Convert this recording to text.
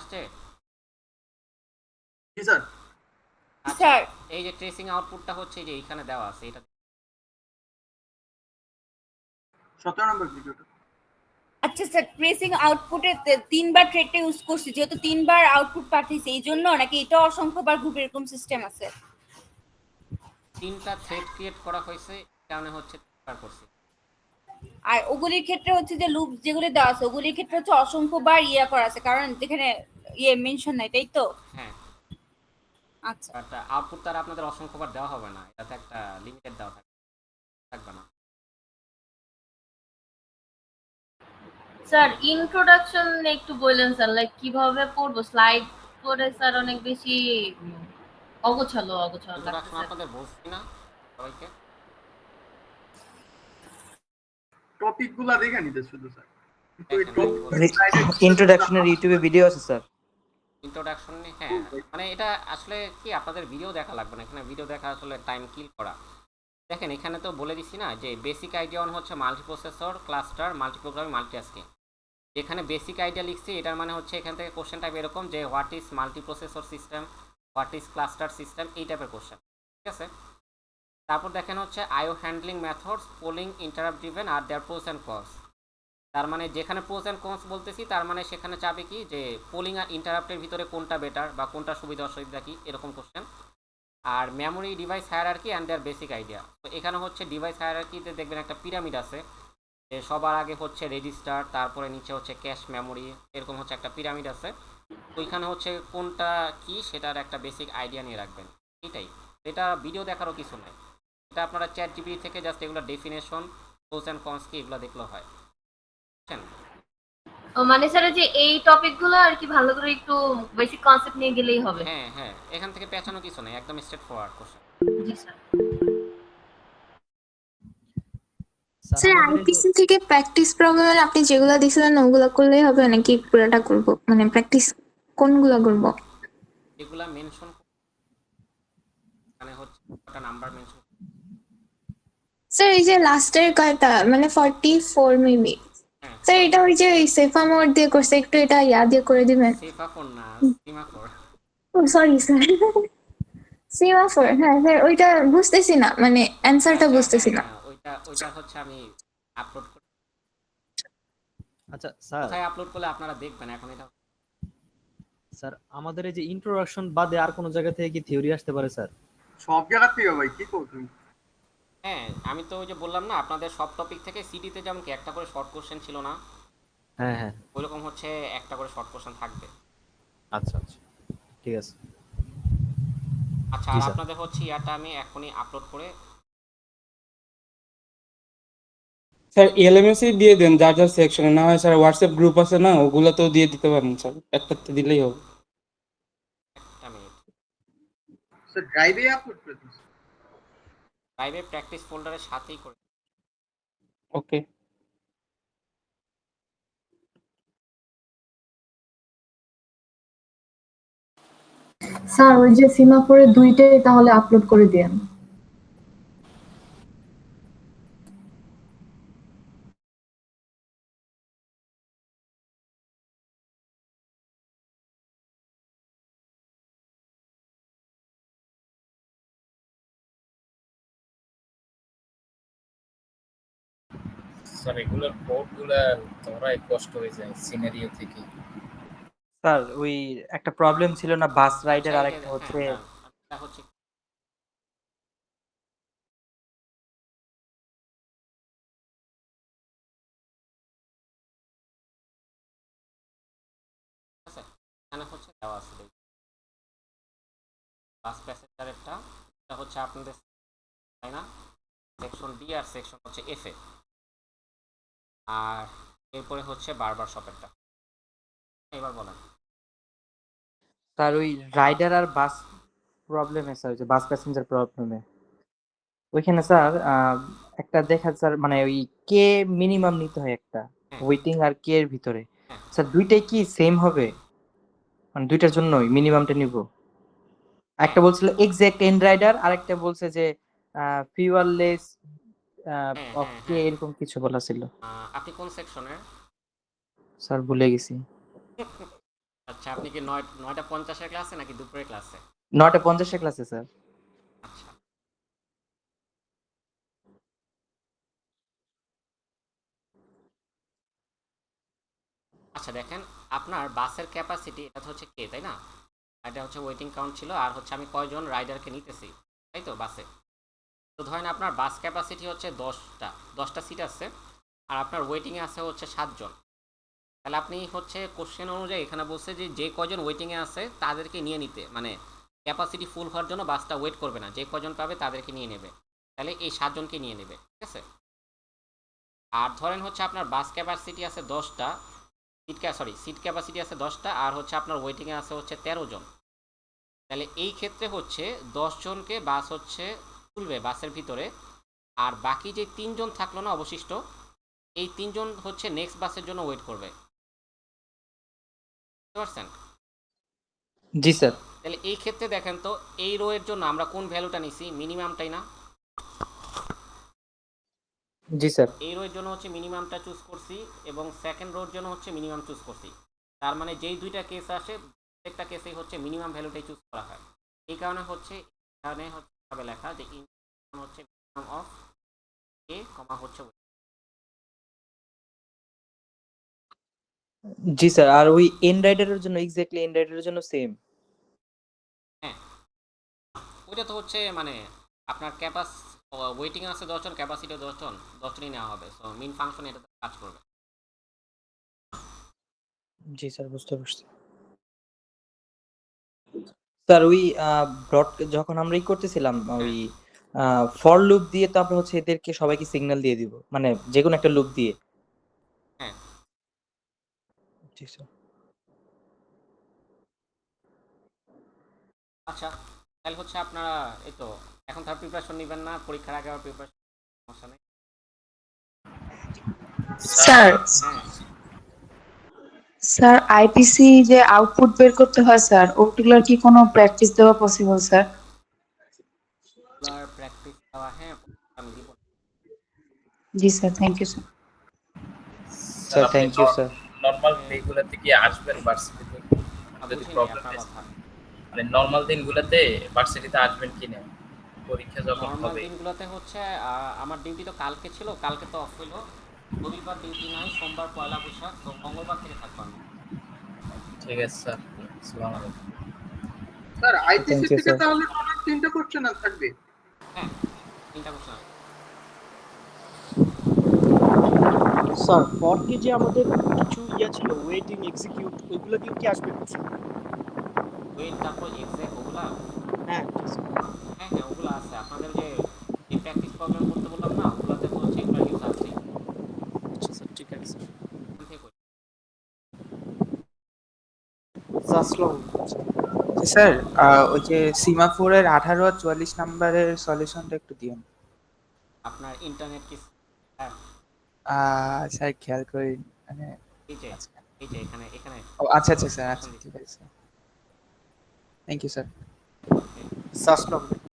আসছে? জি স্যার। আচ্ছা, স্যার এই যে ট্রেসিং আউটপুটটা হচ্ছে যে এইখানে দেওয়া আছে, এটা 17 নম্বর ভিডিওটা। আচ্ছা স্যার, ট্রেসিং আউটপুটে 3বার থ্রেডটা ইউজ করছি, যেহেতু 3বার আউটপুট পাঠিয়েছি এই জন্য, নাকি এটা অসংখ্যবার গ্রুপ এরকম সিস্টেম আছে? 3টা থ্রেড ক্রিয়েট করা হয়েছে, এই কারণে হচ্ছে 3বার করছি। আর ওগুলির ক্ষেত্রে হচ্ছে যে লুপ যেগুলি দেওয়া আছে ওগুলির ক্ষেত্রে হচ্ছে অসংখ্যবার করা আছে, কারণ যেখানে মেনশন নাই, তাই তো? হ্যাঁ, আচ্ছা বাট আউটপুট তার আপনাদের অসংখ্যবার দেওয়া হবে না, এটাতে একটা লিমিটেড দেওয়া থাকবে না। স্যার ইন্ট্রোডাকশন একটু বললেন স্যার, লাইক কিভাবে পড়বো? স্লাইড পড়ে স্যার অনেক বেশি অগোছালো লাগছে ইন্ট্রোডাকশন স্যার। আপনাদের বলছি না সবাইকে? টপিকগুলো দেখে নিতে শুধু স্যার। ইন্ট্রোডাকশনের ইউটিউবে ভিডিও আছে স্যার। ইন্ট্রোডাকশন হ্যাঁ, মানে এটা আসলে কি আপনাদের ভিডিও দেখা লাগবে না, এখানে ভিডিও দেখা আসলে টাইম কিল করা। দেখেন এখানে তো বলে দিছি না যে বেসিক আইডিয়া অন হচ্ছে মাল্টিপ্রসেসর, ক্লাস্টার, মাল্টিপ্রোগ্রামিং, মাল্টিটাস্কিং। যেখানে বেসিক আইডিয়া লিখছি এটার মানে হচ্ছে এখান থেকে কোশ্চেন টাইপ এরকম যে what is multiprocessor system, what is cluster system, এই টাইপের কোশ্চেন, ঠিক আছে? তারপর দেখেন হচ্ছে IO handling methods, polling, interrupt driven আর দেয়ার প্রোস অ্যান্ড কনস। তার মানে যেখানে প্রোস অ্যান্ড কনস বলতেছি তার মানে সেখানে চাবে কি যে পোলিং আর ইন্টারাপ্টের ভিতরে কোনটা বেটার বা কোনটা সুবিধা অসুবিধা কি, এরকম কোশ্চেন। আর memory device hierarchy and their basic idea. তো এখানে হচ্ছে ডিভাইস হায়ারার্কিতে দেখবেন একটা পিরামিড আছে, যে সবার আগে হচ্ছে রেজিস্টার, তারপরে নিচে হচ্ছে ক্যাশ মেমোরি, এরকম হচ্ছে একটা পিরামিড আছে। ওইখানে হচ্ছে কোনটা কি সেটার একটা বেসিক আইডিয়া নিয়ে রাখবেন, এটাই। এটা ভিডিও দেখারও কিছু নাই, এটা আপনারা চ্যাট জিপিটি থেকে জাস্ট এগুলো ডেফিনেশন, প্রোস অ্যান্ড কনস কি এগুলো দেখলেও হয়, বুঝছেন? মানে স্যার যে এই টপিকগুলো আর কি ভালো করে একটু বেসিক কনসেপ্ট নিয়ে গেলেই হবে। হ্যাঁ হ্যাঁ, এখান থেকে পেঁচানো কিছু নেই, একদম স্ট্রেট ফরওয়ার্ড কোশ্চেন। জি স্যার। স্যার আইপিসি থেকে প্র্যাকটিস প্রবলেম আপনি যেগুলো দিছিলেন ওগুলো করলেই হবে নাকি পুরোটা করব, মানে প্র্যাকটিস কোনগুলো করব? এগুলা মেনশন মানে হচ্ছে একটা নাম্বার মেনশন। স্যার এই যে লাস্টের কয়টা মানে 44 মেবি, হ্যাঁ, স্যার এটা ওই যে সেফা মোড দিয়ে করছে, একটু এটা দিয়ে করে দিবেন। সেফাফোর না, সিমাফোর। ও সরি স্যার, সিমাফোর, হ্যাঁ স্যার ওইটা বুঝতেছি না, মানে অ্যান্সারটা আচ্ছা বুঝতেছি হ্যাঁ না। হ্যাঁ, ওইটা হচ্ছে আমি আপলোড করি। আচ্ছা স্যার, কোথায় আপলোড করলে আপনারা দেখবেন এখন এটা? স্যার আমাদের এই যে ইন্ট্রোডাকশন বাদে আর কোনো জায়গা থেকে কি থিওরি আসতে পারে স্যার? সব জায়গা থেকে ভাই, কি করো তুমি? হ্যাঁ, আমি তো ওই যে বললাম না আপনাদের সব টপিক থেকে সিডিতে যেমন কি একটা করে শর্ট কোশ্চেন ছিল না, হ্যাঁ হ্যাঁ, ওইরকম হচ্ছে একটা করে শর্ট কোশ্চেন থাকবে। আচ্ছা আচ্ছা, ঠিক আছে। আচ্ছা, জি আর স্যার। আপনাদের হচ্ছে ইয়াটা আমি এখনই আপলোড করে। স্যার এলএমএসই দিয়ে দেন যার যার সেকশনে, না হয় স্যার হোয়াটসঅ্যাপ গ্রুপ আছে না ওগুলোতেও দিয়ে দিতে পারেন স্যার, একটাতে দিলেই হবে। একটা মিনিট, স্যার ড্রাইভে আপলোড করে দিন। প্রাইভেট প্র্যাকটিস ফোল্ডারের সাথেই করে। ওকে স্যার ওই যে সিমাফোরে দুইটাই তাহলে আপলোড করে দেন। স্যার এগুলোর কোডগুলা ধরাই কষ্ট হয়ে যায় সিনারিও থেকে। স্যার ওই একটা প্রবলেম ছিল না বাস রাইডার, আচ্ছা, আরেকটা হচ্ছে হ্যাঁ, এটা হচ্ছে আছে, এখানে হচ্ছে দেওয়া আছে বাস প্যাসেঞ্জারেরটা, এটা হচ্ছে আপনাদের তাই না, সেকশন ডি আর সেকশন হচ্ছে এফ এ, আর এরপরে হচ্ছে বারবার শপেরটা। এবার বলেন। স্যার ওই রাইডার আর বাস প্রবলেমে, স্যার ওই যে বাস প্যাসেঞ্জার প্রবলেমে ওইখানে স্যার একটা দেখা স্যার, মানে ওই কে মিনিমাম নিতে হয় একটা ওয়েটিং আর কে এর ভিতরে, স্যার দুইটাই কি সেম হবে? মানে দুইটার জন্যই মিনিমামটা নিব। একটা বলছিল এক্সাক্ট এন্ড রাইডার, আরেকটা বলছে যে ফিউয়ারলেস অফ কে, এরকম কিছু বলা ছিল। আপনি কোন সেকশনের? স্যার ভুলে গেছি। আচ্ছা, আপনি কি 9:50 ক্লাসে নাকি দুপুরে ক্লাসে? 9:50 ক্লাসে স্যার। আচ্ছা আচ্ছা, দেখেন আপনার বাসের ক্যাপাসিটি এটা তো হচ্ছে কে, তাই না? এটা হচ্ছে ওয়েটিং কাউন্ট ছিল, আর হচ্ছে আমি কয়জন রাইডারকে নিতেছি, তাই তো বাসে। তো ধরেন আপনার বাস ক্যাপাসিটি হচ্ছে 10টা সিট আছে, আর আপনার ওয়েটিংয়ে আছে হচ্ছে 7 জন। তাহলে আপনি হচ্ছে কোশ্চেন অনুযায়ী এখানে বলছে যে যে কজন ওয়েটিংয়ে আছে তাদেরকে নিয়ে নিতে, মানে ক্যাপাসিটি ফুল হওয়ার জন্য বাসটা ওয়েট করবে না, যে কজন পাবে তাদেরকে নিয়ে নেবে। তাহলে এই 7জনকে নিয়ে নেবে, ঠিক আছে। আর ধরেন হচ্ছে আপনার বাস ক্যাপাসিটি আছে 10টা, সিট ক্যাপাসিটি আছে 10টা, আর হচ্ছে আপনার ওয়েটিংয়ে আছে হচ্ছে 13 জন। তাহলে এই ক্ষেত্রে হচ্ছে 10জনকে বাস হচ্ছে তুলবে বাসের ভিতরে, আর বাকি যে 3জন থাকলো না অবশিষ্ট, এই 3জন হচ্ছে নেক্সট বাসের জন্য ওয়েট করবে, বুঝতে পারছেন? জি স্যার। তাহলে এই ক্ষেত্রে দেখেন তো এই রো এর জন্য আমরা কোন ভ্যালুটা নিছি, মিনিমামটাই না? জি স্যার। এই রো এর জন্য হচ্ছে মিনিমামটা চুজ করছি, এবং সেকেন্ড রোর জন্য হচ্ছে মিনিমাম চুজ করছি। তার মানে যেই দুইটা কেস আসে প্রত্যেকটা কেসেই হচ্ছে মিনিমাম ভ্যালুটাই চুজ করা হয়। এই কারণে হচ্ছে এখানে হচ্ছে ভাবে লেখা যে হচ্ছে মিনিমাম অফ এ কমা হচ্ছে জি স্যার, আর ওই এন্ড রাইডারের জন্য এক্স্যাক্টলি এন্ড রাইডারের জন্য সেম। হ্যাঁ, ওইটা তো হচ্ছে মানে আপনার ওয়েটিং আছে 10জন, ক্যাপাসিটি 10জনই নেওয়া হবে, সো মেইন ফাংশন এটা কাজ করবে। জি স্যার, বুঝতে পারছি। স্যার ওই ব্রড যখন আমরা করতেছিলাম ওই ফর লুপ দিয়ে, তো আমরা হচ্ছে এদেরকে সবাইকে সিগন্যাল দিয়ে দিব, মানে যে কোনো একটা লুপ দিয়ে। হ্যাঁ। জি স্যার। আচ্ছা, তাহলে হচ্ছে আপনারা এই তো এখন তার প্রিপারেশন নেবেন না, পরীক্ষার আগে আবার প্রিপারেশন, সমস্যা নেই। স্যার হ্যাঁ স্যার আইপিসি যে আউটপুট বের করতে হয় স্যার, ওগুলোর কি কোনো প্র্যাকটিস দেওয়া পসিবল স্যার? প্র্যাকটিস দেওয়া, হ্যাঁ আমি দিব। জি sir, thank you sir. Sir thank you sir. Normal ডেগুলোতে কি আসবেন ভার্সিটিতে? যদি প্রবলেম মানে নরমাল দিনগুলোতে ভার্সিটিতে আসবেন কি না, পরীক্ষা যখন নরমাল হবে? দিনগুলোতে হচ্ছে আমার ডিউটি তো কালকে ছিল, কালকে তো অফ হইলো। রবিবার ডিউটি নাই, সোমবার পয়লা বৈশাখ, তো মঙ্গলবার থেকে থাকবো আমি। ঠিক আছে স্যার, আসসালামু আলাইকুম। স্যার আইপিসি Thank you, থেকে sir. তাহলে টোটাল 3টা কোশ্চেন থাকবে? হ্যাঁ 3টা কোশ্চেন। স্যার পরকে যে আমাদের কিছু ছিল ওয়েটিং এক্সিকিউট, ওইগুলো দিয়ে কি আসবে? ওয়েট তারপর এক্সাক্ট ওগুলা, হ্যাঁ হ্যাঁ হ্যাঁ ওগুলো আছে। আপনাদের যে প্র্যাকটিস প্রবলেম করতে বললাম না, ওগুলোতে তো হচ্ছে এগুলো ইউজ আছে। আচ্ছা স্যার, ঠিক আছে স্যার। স্যার ওই যে সিমাফোরের 18 আর 44 নাম্বারের সলিউশনটা একটু দিন। আপনার ইন্টারনেট কি স্যার খেয়াল করি, মানে এই যে এখানে ও আচ্ছা আচ্ছা স্যার, আচ্ছা ঠিক আছে স্যার, থ্যাংক ইউ স্যার। সাসলাম